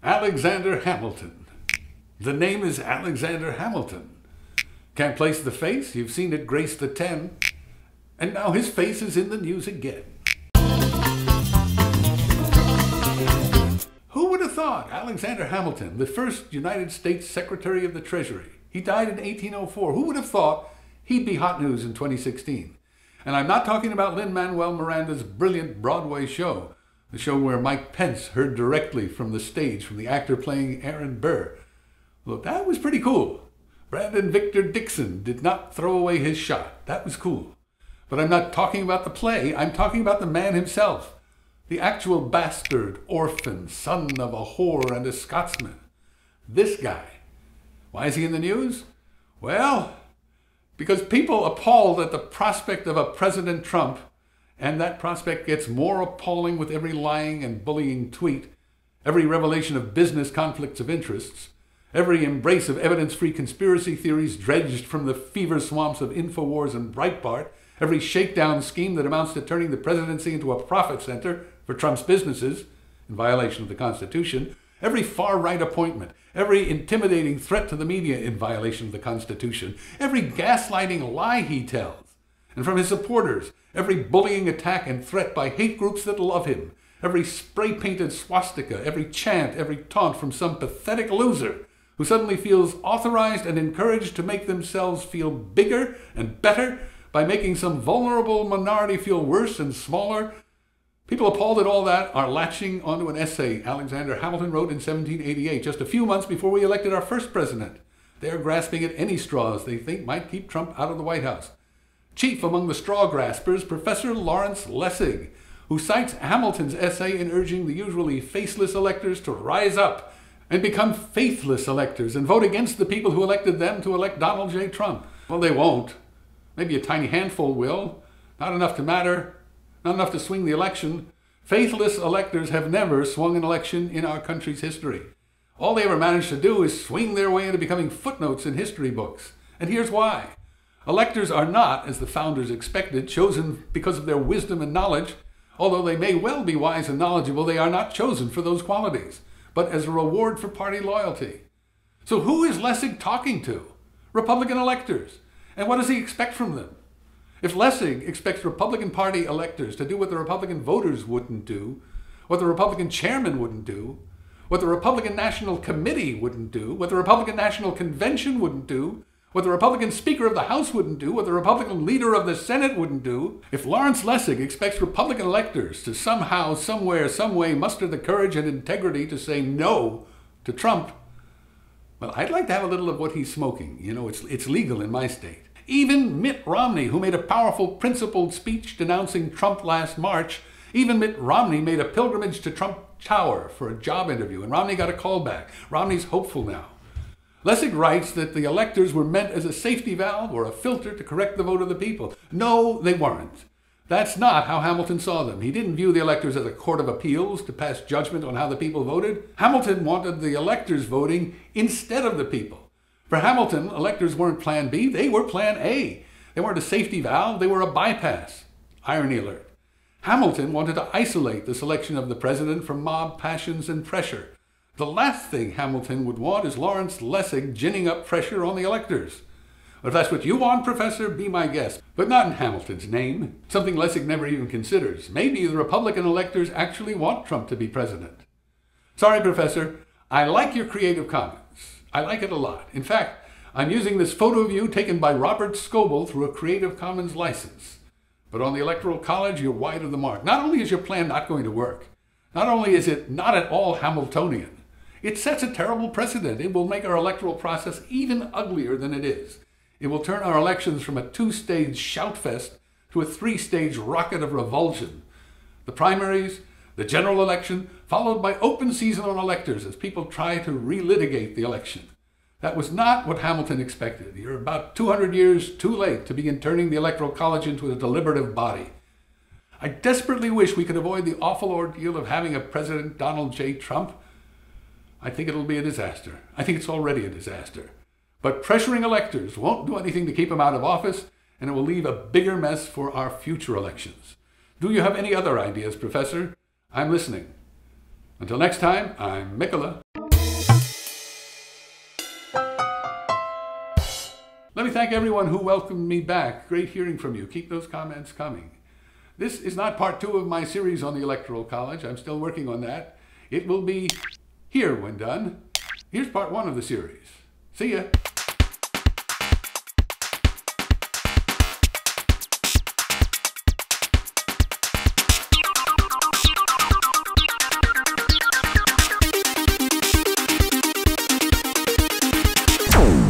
Alexander Hamilton. The name is Alexander Hamilton. Can't place the face, you've seen it grace the 10. And now his face is in the news again. Who would have thought Alexander Hamilton, the first United States Secretary of the Treasury, he died in 1804, who would have thought he'd be hot news in 2016? And I'm not talking about Lin-Manuel Miranda's brilliant Broadway show, the show where Mike Pence heard directly from the stage from the actor playing Aaron Burr. Look, that was pretty cool. Brandon Victor Dixon did not throw away his shot. That was cool. But I'm not talking about the play. I'm talking about the man himself. The actual bastard, orphan, son of a whore and a Scotsman. This guy. Why is he in the news? Well, because people appalled at the prospect of a President Trump, and that prospect gets more appalling with every lying and bullying tweet, every revelation of business conflicts of interests, every embrace of evidence-free conspiracy theories dredged from the fever swamps of InfoWars and Breitbart, every shakedown scheme that amounts to turning the presidency into a profit center for Trump's businesses, in violation of the Constitution, every far-right appointment, every intimidating threat to the media in violation of the Constitution, every gaslighting lie he tells, and from his supporters, every bullying attack and threat by hate groups that love him, every spray-painted swastika, every chant, every taunt from some pathetic loser who suddenly feels authorized and encouraged to make themselves feel bigger and better by making some vulnerable minority feel worse and smaller. People appalled at all that are latching onto an essay Alexander Hamilton wrote in 1788, just a few months before we elected our first president. They are grasping at any straws they think might keep Trump out of the White House. Chief among the straw graspers, Professor Lawrence Lessig, who cites Hamilton's essay in urging the usually faceless electors to rise up and become faithless electors and vote against the people who elected them to elect Donald J. Trump. Well, they won't. Maybe a tiny handful will. Not enough to matter. Not enough to swing the election. Faithless electors have never swung an election in our country's history. All they ever managed to do is swing their way into becoming footnotes in history books. And here's why. Electors are not, as the founders expected, chosen because of their wisdom and knowledge. Although they may well be wise and knowledgeable, they are not chosen for those qualities, but as a reward for party loyalty. So who is Lessig talking to? Republican electors. And what does he expect from them? If Lessig expects Republican Party electors to do what the Republican voters wouldn't do, what the Republican chairman wouldn't do, what the Republican National Committee wouldn't do, what the Republican National Convention wouldn't do, what the Republican Speaker of the House wouldn't do, what the Republican Leader of the Senate wouldn't do, if Lawrence Lessig expects Republican electors to somehow, somewhere, someway muster the courage and integrity to say no to Trump, well, I'd like to have a little of what he's smoking. You know, it's legal in my state. Even Mitt Romney, who made a powerful, principled speech denouncing Trump last March, even Mitt Romney made a pilgrimage to Trump Tower for a job interview, and Romney got a call back. Romney's hopeful now. Lessig writes that the electors were meant as a safety valve or a filter to correct the vote of the people. No, they weren't. That's not how Hamilton saw them. He didn't view the electors as a court of appeals to pass judgment on how the people voted. Hamilton wanted the electors voting instead of the people. For Hamilton, electors weren't Plan B, they were Plan A. They weren't a safety valve, they were a bypass. Irony alert. Hamilton wanted to isolate the selection of the president from mob passions and pressure. The last thing Hamilton would want is Lawrence Lessig ginning up pressure on the electors. But if that's what you want, Professor, be my guest. But not in Hamilton's name, something Lessig never even considers. Maybe the Republican electors actually want Trump to be president. Sorry, Professor, I like your Creative Commons. I like it a lot. In fact, I'm using this photo of you taken by Robert Scoble through a Creative Commons license. But on the Electoral College, you're wide of the mark. Not only is your plan not going to work, not only is it not at all Hamiltonian, it sets a terrible precedent. It will make our electoral process even uglier than it is. It will turn our elections from a two-stage shout-fest to a three-stage rocket of revulsion. The primaries, the general election, followed by open season on electors as people try to relitigate the election. That was not what Hamilton expected. You're about 200 years too late to begin turning the Electoral College into a deliberative body. I desperately wish we could avoid the awful ordeal of having a President Donald J. Trump. I think it'll be a disaster. I think it's already a disaster. But pressuring electors won't do anything to keep him out of office, and it will leave a bigger mess for our future elections. Do you have any other ideas, Professor? I'm listening. Until next time, I'm Mikola. Let me thank everyone who welcomed me back. Great hearing from you. Keep those comments coming. This is not part 2 of my series on the Electoral College. I'm still working on that. It will be here when done. Here's part 1 of the series. See ya. Oh.